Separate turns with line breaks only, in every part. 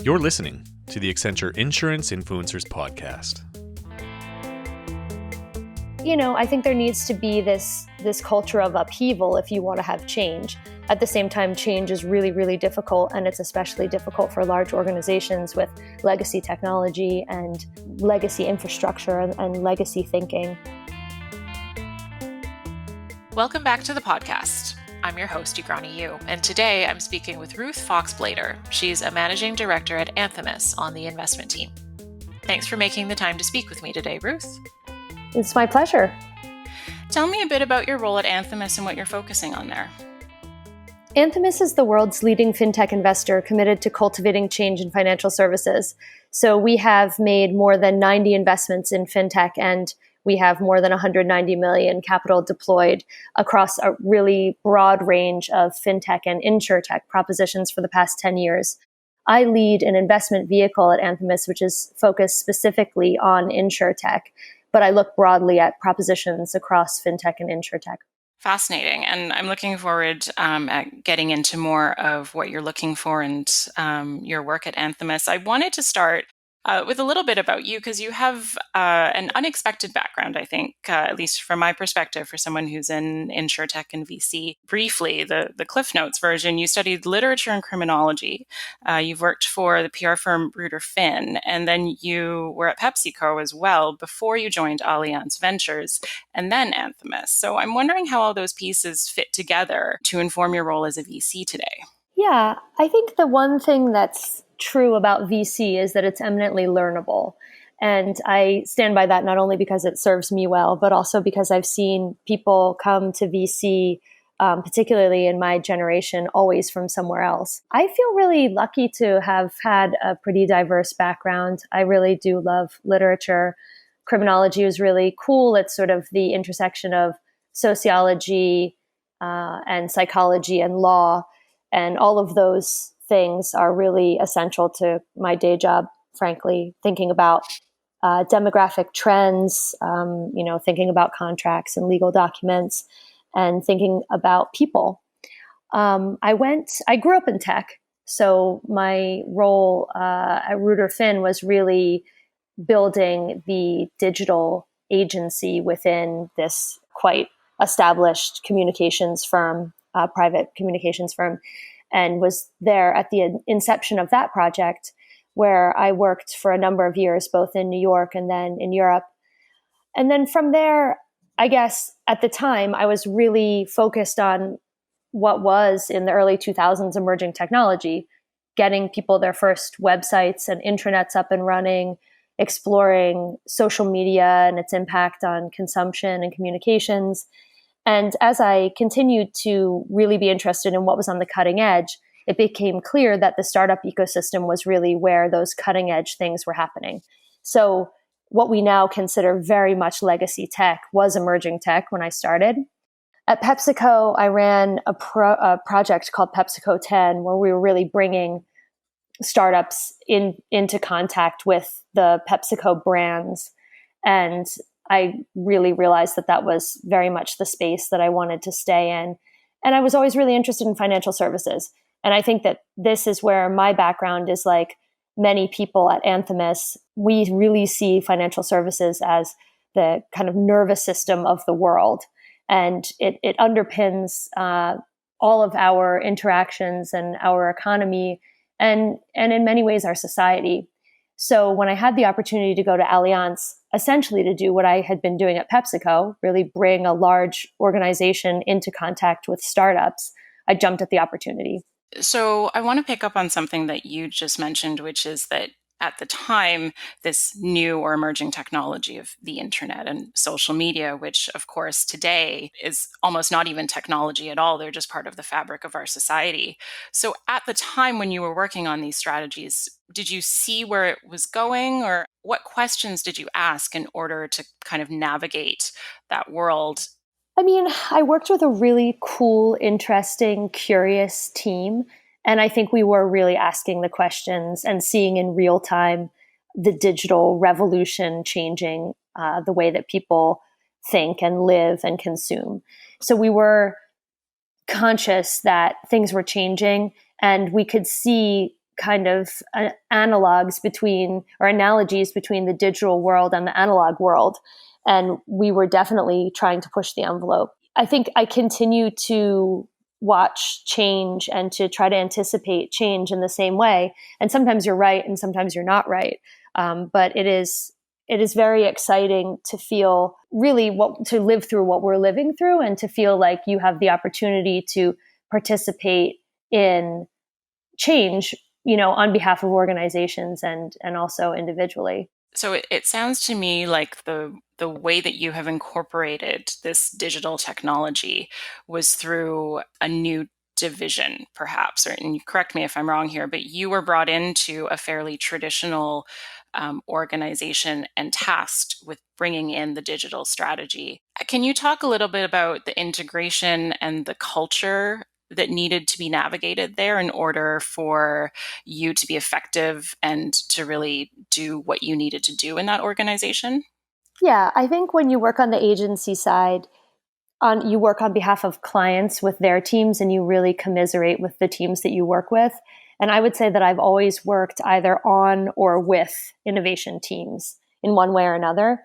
You're listening to the Accenture Insurance Influencers Podcast.
I think there needs to be this culture of upheaval if you want to have change. At the same time, change is really, really difficult, and it's especially difficult for large organizations with legacy technology and legacy infrastructure and legacy thinking.
Welcome back to the podcast. I'm your host, Ugrani Yu, and today I'm speaking with Ruth Foxe Blader. She's a managing director at Anthemis on the investment team. Thanks for making the time to speak with me today, Ruth.
It's my pleasure.
Tell me a bit about your role at Anthemis and what you're focusing on there.
Anthemis is the world's leading fintech investor committed to cultivating change in financial services. So we have made more than 90 investments in fintech, and we have more than 190 million capital deployed across a really broad range of fintech and insurtech propositions for the past 10 years. I lead an investment vehicle at Anthemis, which is focused specifically on insurtech, but I look broadly at propositions across fintech and insurtech.
Fascinating. And I'm looking forward at getting into more of what you're looking for and your work at Anthemis. I wanted to start with a little bit about you, because you have an unexpected background, I think, at least from my perspective, for someone who's in insurtech and VC. Briefly, the Cliff Notes version, you studied literature and criminology. You've worked for the PR firm Ruth Finn, and then you were at PepsiCo as well before you joined Allianz Ventures and then Anthemis. So I'm wondering how all those pieces fit together to inform your role as a VC today.
Yeah, I think the one thing that's true about VC is that it's eminently learnable. And I stand by that not only because it serves me well, but also because I've seen people come to VC, particularly in my generation, always from somewhere else. I feel really lucky to have had a pretty diverse background. I really do love literature. Criminology is really cool. It's sort of the intersection of sociology and psychology and law. And all of those things are really essential to my day job, frankly, thinking about demographic trends, thinking about contracts and legal documents, and thinking about people. I grew up in tech, so my role at Ruth Finn was really building the digital agency within this quite established communications firm, private communications firm, and was there at the inception of that project, where I worked for a number of years, both in New York and then in Europe. And then from there, I guess at the time, I was really focused on what was in the early 2000s emerging technology, getting people their first websites and intranets up and running, exploring social media and its impact on consumption and communications. And as I continued to really be interested in what was on the cutting edge, it became clear that the startup ecosystem was really where those cutting edge things were happening. So what we now consider very much legacy tech was emerging tech when I started. At PepsiCo, I ran a project called PepsiCo 10, where we were really bringing startups into contact with the PepsiCo brands. And I really realized that was very much the space that I wanted to stay in. And I was always really interested in financial services. And I think that this is where my background is like many people at Anthemis. We really see financial services as the kind of nervous system of the world. And it underpins all of our interactions and our economy and in many ways our society. So when I had the opportunity to go to Allianz, essentially to do what I had been doing at PepsiCo, really bring a large organization into contact with startups, I jumped at the opportunity.
So I want to pick up on something that you just mentioned, which is that at the time, this new or emerging technology of the internet and social media, which of course today is almost not even technology at all, they're just part of the fabric of our society. So at the time when you were working on these strategies, did you see where it was going, or what questions did you ask in order to kind of navigate that world?
I mean, I worked with a really cool, interesting, curious team. And I think we were really asking the questions and seeing in real time the digital revolution changing the way that people think and live and consume. So we were conscious that things were changing, and we could see kind of analogs between, or analogies between, the digital world and the analog world. And we were definitely trying to push the envelope. I think I continue to watch change and to try to anticipate change in the same way. And sometimes you're right and sometimes you're not right. But it is very exciting to feel really to live through what we're living through, and to feel like you have the opportunity to participate in change, on behalf of organizations and also individually.
So it sounds to me like the way that you have incorporated this digital technology was through a new division, perhaps, and you correct me if I'm wrong here, but you were brought into a fairly traditional organization and tasked with bringing in the digital strategy. Can you talk a little bit about the integration and the culture that needed to be navigated there in order for you to be effective and to really do what you needed to do in that organization?
Yeah, I think when you work on the agency side, you work on behalf of clients with their teams, and you really commiserate with the teams that you work with. And I would say that I've always worked either on or with innovation teams in one way or another.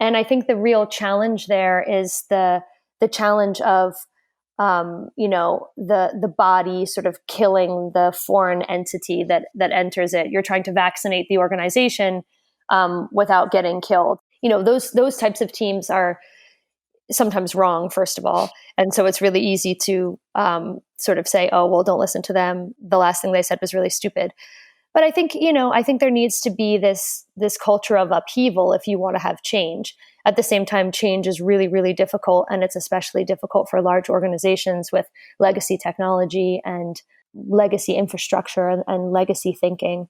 And I think the real challenge there is the challenge of the body sort of killing the foreign entity that enters it. You're trying to vaccinate the organization without getting killed. Those types of teams are sometimes wrong, first of all. And so it's really easy to sort of say, oh, well, don't listen to them. The last thing they said was really stupid. But I think there needs to be this culture of upheaval if you want to have change. At the same time, change is really, really difficult. And it's especially difficult for large organizations with legacy technology and legacy infrastructure and legacy thinking.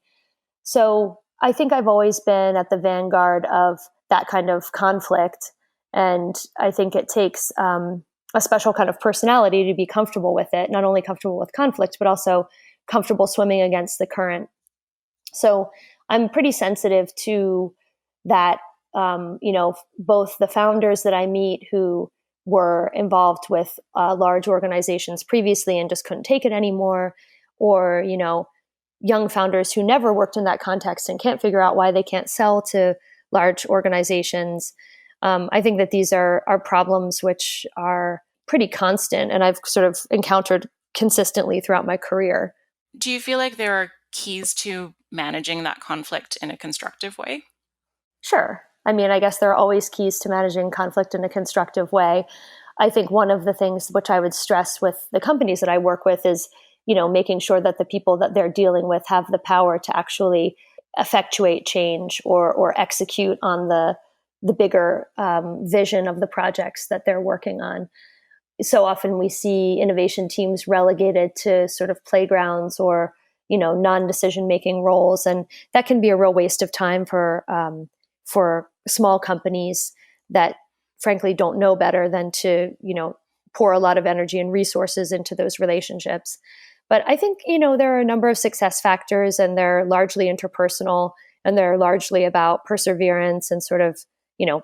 So I think I've always been at the vanguard of that kind of conflict. And I think it takes a special kind of personality to be comfortable with it, not only comfortable with conflict, but also comfortable swimming against the current. So I'm pretty sensitive to that, both the founders that I meet who were involved with large organizations previously and just couldn't take it anymore, or, young founders who never worked in that context and can't figure out why they can't sell to large organizations. I think that these are problems which are pretty constant, and I've sort of encountered consistently throughout my career.
Do you feel like there are keys to managing that conflict in a constructive way?
Sure. I mean, I guess there are always keys to managing conflict in a constructive way. I think one of the things which I would stress with the companies that I work with is, making sure that the people that they're dealing with have the power to actually effectuate change or execute on the bigger vision of the projects that they're working on. So often we see innovation teams relegated to sort of playgrounds or, non-decision making roles. And that can be a real waste of time for small companies that frankly don't know better than to, pour a lot of energy and resources into those relationships. But I think, there are a number of success factors, and they're largely interpersonal, and they're largely about perseverance and sort of,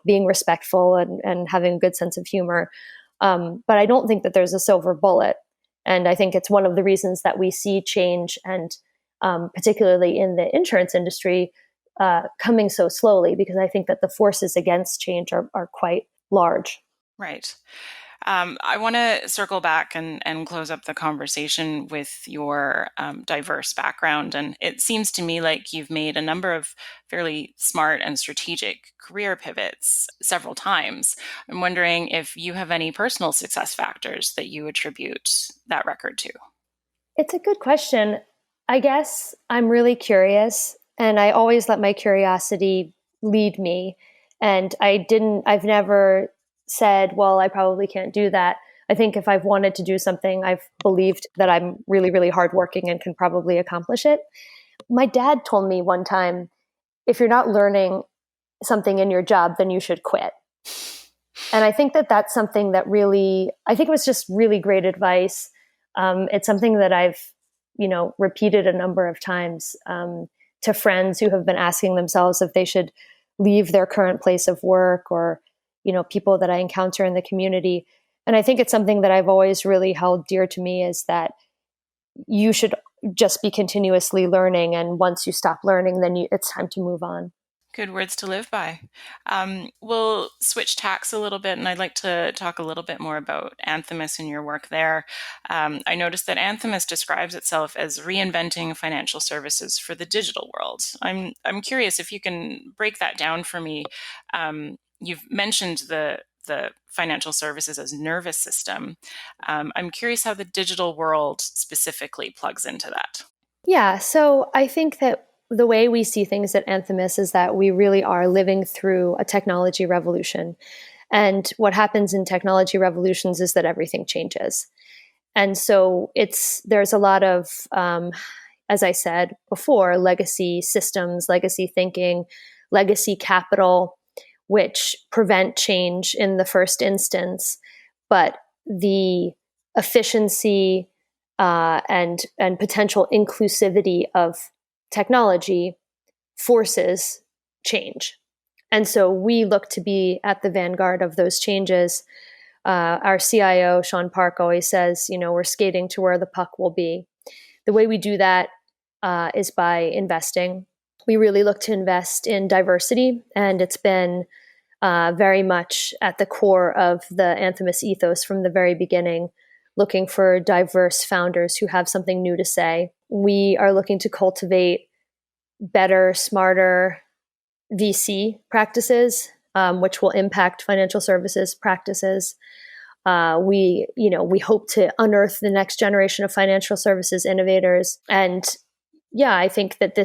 being respectful and having a good sense of humor. But I don't think that there's a silver bullet. And I think it's one of the reasons that we see change, and particularly in the insurance industry, coming so slowly, because I think that the forces against change are quite large.
Right. I want to circle back and close up the conversation with your diverse background. And it seems to me like you've made a number of fairly smart and strategic career pivots several times. I'm wondering if you have any personal success factors that you attribute that record to.
It's a good question. I guess I'm really curious, and I always let my curiosity lead me. And I've never said, well, I probably can't do that. I think if I've wanted to do something, I've believed that I'm really, really hardworking and can probably accomplish it. My dad told me one time, if you're not learning something in your job, then you should quit. And I think that that's something that I think it was just really great advice. It's something that I've, repeated a number of times to friends who have been asking themselves if they should leave their current place of work, or people that I encounter in the community. And I think it's something that I've always really held dear to me, is that you should just be continuously learning. And once you stop learning, then it's time to move on.
Good words to live by. We'll switch tacks a little bit, and I'd like to talk a little bit more about Anthemis and your work there. I noticed that Anthemis describes itself as reinventing financial services for the digital world. I'm curious if you can break that down for me. You've mentioned the financial services as nervous system. I'm curious how the digital world specifically plugs into that.
Yeah, so I think that the way we see things at Anthemis is that we really are living through a technology revolution. And what happens in technology revolutions is that everything changes. And so there's a lot of, as I said before, legacy systems, legacy thinking, legacy capital, which prevent change in the first instance. But the efficiency and potential inclusivity of technology forces change. And so we look to be at the vanguard of those changes. Our CIO, Sean Park, always says, we're skating to where the puck will be. The way we do that is by investing. We really look to invest in diversity, and it's been very much at the core of the Anthemis ethos from the very beginning, looking for diverse founders who have something new to say. We are looking to cultivate better, smarter VC practices, which will impact financial services practices. We hope to unearth the next generation of financial services innovators. And yeah, I think that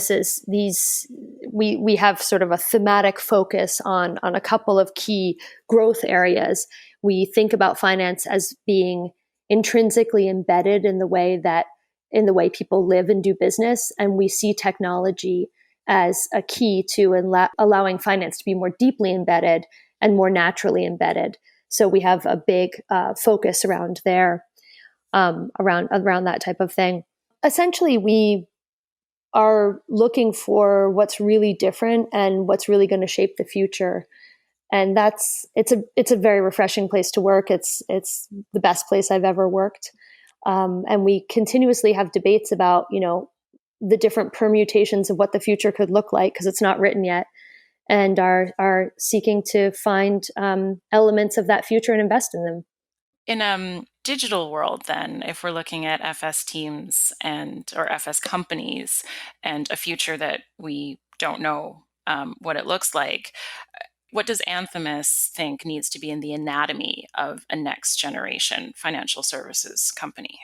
we have sort of a thematic focus on a couple of key growth areas. We think about finance as being intrinsically embedded in the way people live and do business. And we see technology as a key to allowing finance to be more deeply embedded and more naturally embedded. So we have a big focus around there, around that type of thing. Essentially, we are looking for what's really different and what's really going to shape the future. And it's a very refreshing place to work. It's the best place I've ever worked. And we continuously have debates about, the different permutations of what the future could look like, because it's not written yet, and are seeking to find elements of that future and invest in them.
In a digital world, then, if we're looking at FS teams or FS companies and a future that we don't know what it looks like, what does Anthemis think needs to be in the anatomy of a next generation financial services company?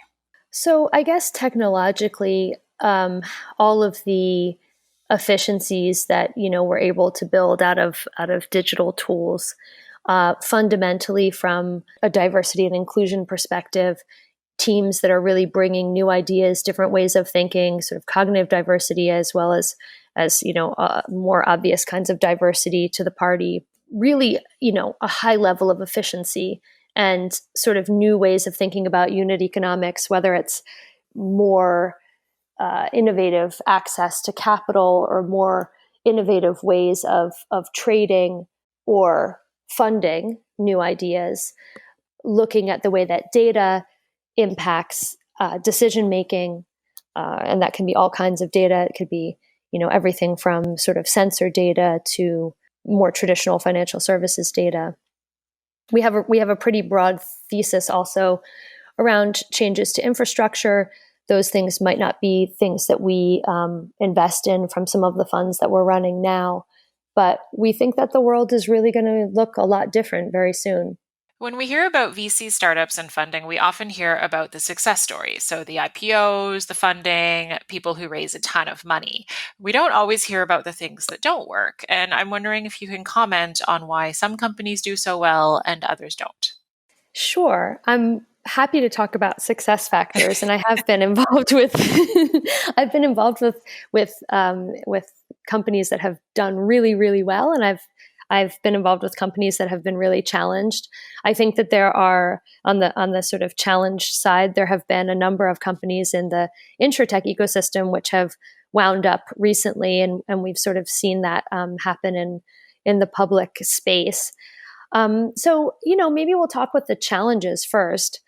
So I guess technologically, all of the efficiencies that we're able to build out of digital tools, fundamentally from a diversity and inclusion perspective, teams that are really bringing new ideas, different ways of thinking, sort of cognitive diversity, as well as more obvious kinds of diversity to the party. Really, a high level of efficiency and sort of new ways of thinking about unit economics, whether it's more innovative access to capital or more innovative ways of trading or funding new ideas, looking at the way that data impacts decision making, and that can be all kinds of data. It could be everything from sort of sensor data to more traditional financial services data. We have a pretty broad thesis also around changes to infrastructure. Those things might not be things that we invest in from some of the funds that we're running now, but we think that the world is really going to look a lot different very soon.
When we hear about VC startups and funding, we often hear about the success stories. So the IPOs, the funding, people who raise a ton of money. We don't always hear about the things that don't work. And I'm wondering if you can comment on why some companies do so well and others don't.
Sure. I'm happy to talk about success factors, and I have been involved with with companies that have done really, really well, and I've been involved with companies that have been really challenged. I think that there are on the sort of challenged side, there have been a number of companies in the insurtech ecosystem which have wound up recently, and we've sort of seen that happen in the public space. So maybe we'll talk with the challenges first.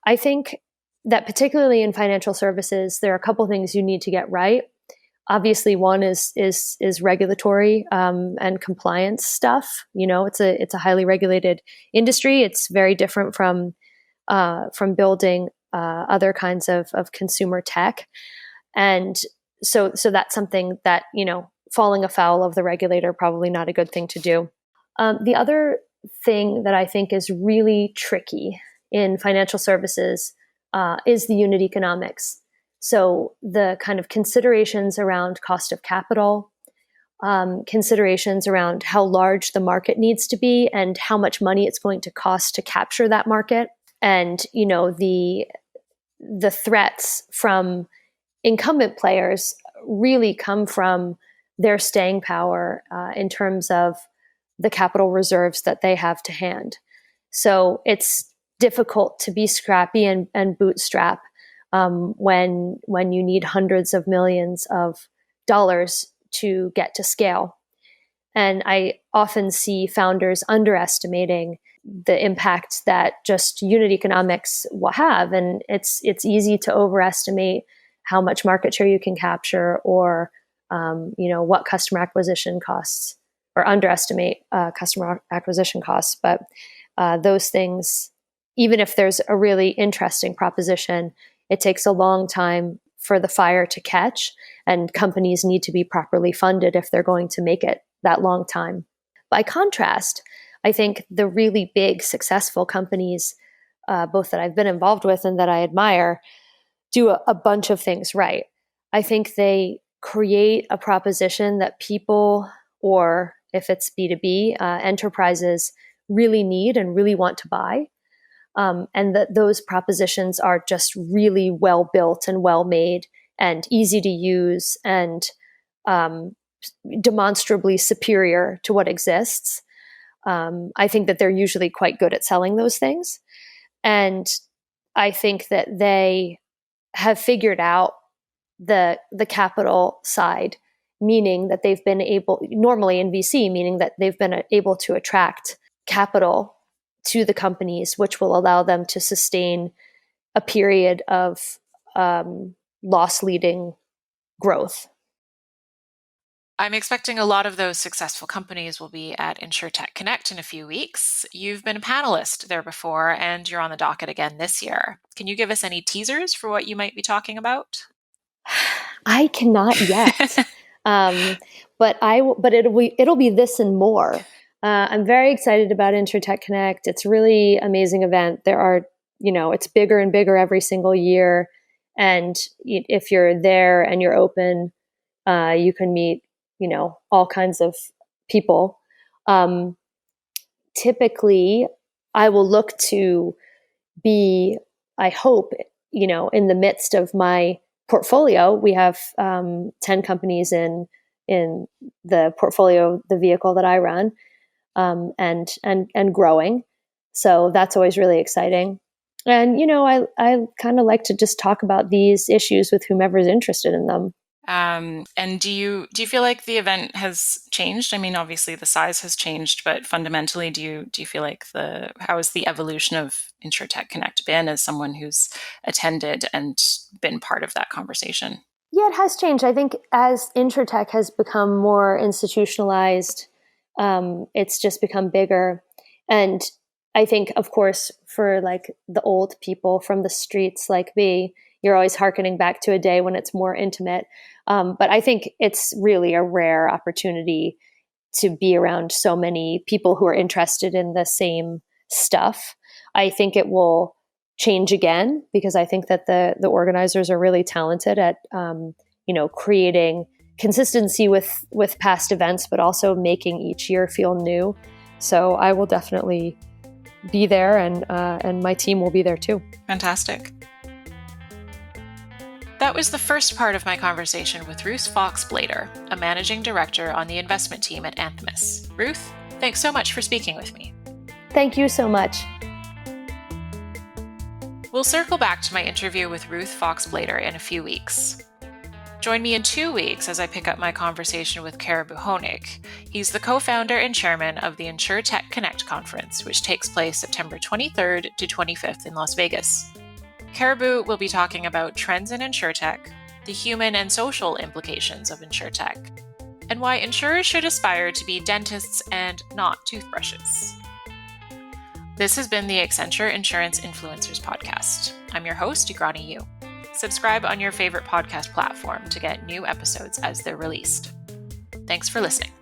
I think that particularly in financial services, there are a couple things you need to get right. Obviously, one is regulatory and compliance stuff. It's a highly regulated industry. It's very different from building other kinds of consumer tech, and so that's something that falling afoul of the regulator, probably not a good thing to do. The other thing that I think is really tricky in financial services is the unit economics. So the kind of considerations around cost of capital, considerations around how large the market needs to be and how much money it's going to cost to capture that market, and the threats from incumbent players really come from their staying power in terms of the capital reserves that they have to hand. So it's difficult to be scrappy and bootstrap when you need hundreds of millions of dollars to get to scale. And I often see founders underestimating the impact that just unit economics will have. And it's easy to overestimate how much market share you can capture, or what customer acquisition costs, or underestimate customer acquisition costs. But those things, even if there's a really interesting proposition, it takes a long time for the fire to catch, and companies need to be properly funded if they're going to make it that long time. By contrast, I think the really big successful companies, both that I've been involved with and that I admire, do a bunch of things right. I think they create a proposition that people, or if it's B2B, enterprises really need and really want to buy. And that those propositions are just really well built and well made and easy to use and demonstrably superior to what exists. I think that they're usually quite good at selling those things. And I think that they have figured out the capital side, meaning that they've been able, normally in VC, meaning that they've been able to attract capital to the companies, which will allow them to sustain a period of loss-leading growth.
I'm expecting a lot of those successful companies will be at InsurTech Connect in a few weeks. You've been a panelist there before, and you're on the docket again this year. Can you give us any teasers for what you might be talking about?
I cannot yet, but it'll be this and more. I'm very excited about InsurTech Connect. It's a really amazing event. There are, it's bigger and bigger every single year, and if you're there and you're open, you can meet all kinds of people. Typically, I will look to be, I hope, in the midst of my portfolio. We have 10 companies in the portfolio, the vehicle that I run, and growing. So that's always really exciting. And, I kind of like to just talk about these issues with whomever's interested in them.
And do you feel like the event has changed? I mean, obviously the size has changed, but fundamentally, do you feel like how has the evolution of InsurTech Connect been as someone who's attended and been part of that conversation?
Yeah, it has changed. I think as InsurTech has become more institutionalized, it's just become bigger. And I think, of course, for like the old people from the streets like me, you're always hearkening back to a day when it's more intimate. But I think it's really a rare opportunity to be around so many people who are interested in the same stuff. I think it will change again because I think that the organizers are really talented at creating consistency with past events, but also making each year feel new. So I will definitely be there, and my team will be there too.
Fantastic. That was the first part of my conversation with Ruth Foxe Blader, a managing director on the investment team at Anthemis. Ruth, thanks so much for speaking with me.
Thank you so much.
We'll circle back to my interview with Ruth Foxe Blader in a few weeks. Join me in 2 weeks as I pick up my conversation with Caribou Honig. He's the co-founder and chairman of the InsurTech Connect conference, which takes place September 23rd to 25th in Las Vegas. Caribou will be talking about trends in insurtech, the human and social implications of insurtech, and why insurers should aspire to be dentists and not toothbrushes. This has been the Accenture Insurance Influencers Podcast. I'm your host, Ugrani Yu. Subscribe on your favorite podcast platform to get new episodes as they're released. Thanks for listening.